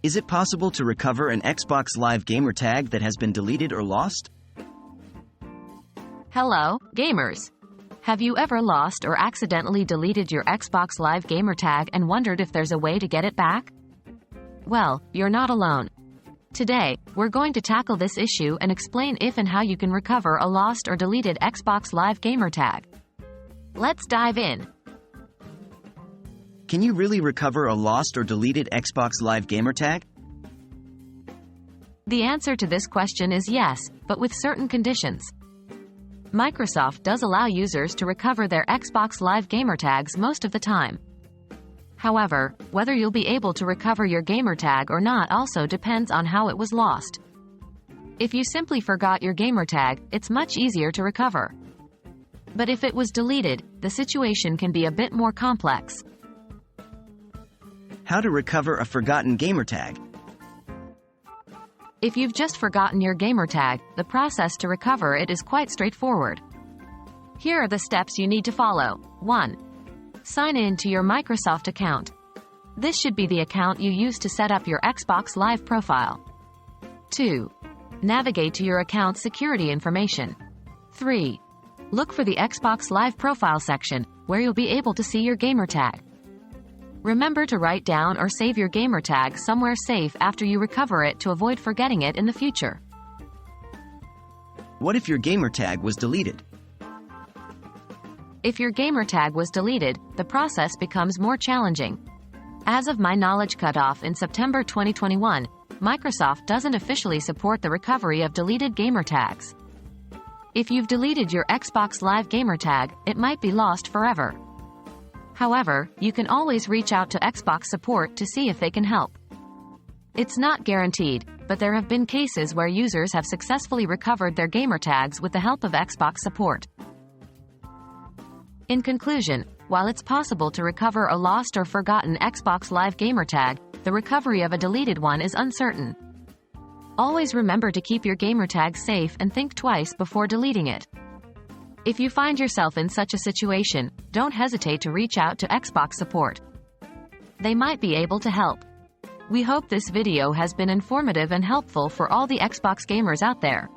Is it possible to recover an Xbox Live Gamertag that has been deleted or lost? Hello, gamers! Have you ever lost or accidentally deleted your Xbox Live Gamertag and wondered if there's a way to get it back? Well, you're not alone. Today, we're going to tackle this issue and explain if and how you can recover a lost or deleted Xbox Live Gamertag. Let's dive in. Can you really recover a lost or deleted Xbox Live Gamertag? The answer to this question is yes, but with certain conditions. Microsoft does allow users to recover their Xbox Live Gamertags most of the time. However, whether you'll be able to recover your gamertag or not also depends on how it was lost. If you simply forgot your gamertag, it's much easier to recover. But if it was deleted, the situation can be a bit more complex. How to recover a forgotten gamertag? If you've just forgotten your gamertag, the process to recover it is quite straightforward. Here are the steps you need to follow. 1. Sign in to your Microsoft account. This should be the account you use to set up your Xbox Live profile. 2. Navigate to your account's security information. 3. Look for the Xbox Live profile section, where you'll be able to see your gamertag. Remember to write down or save your gamertag somewhere safe after you recover it to avoid forgetting it in the future. What if your gamertag was deleted? If your gamertag was deleted, the process becomes more challenging. As of my knowledge cutoff in September 2021, Microsoft doesn't officially support the recovery of deleted gamertags. If you've deleted your Xbox Live gamertag, it might be lost forever. However, you can always reach out to Xbox support to see if they can help. It's not guaranteed, but there have been cases where users have successfully recovered their gamertags with the help of Xbox support. In conclusion, while it's possible to recover a lost or forgotten Xbox Live gamertag, the recovery of a deleted one is uncertain. Always remember to keep your gamertag safe and think twice before deleting it. If you find yourself in such a situation, don't hesitate to reach out to Xbox support. They might be able to help. We hope this video has been informative and helpful for all the Xbox gamers out there.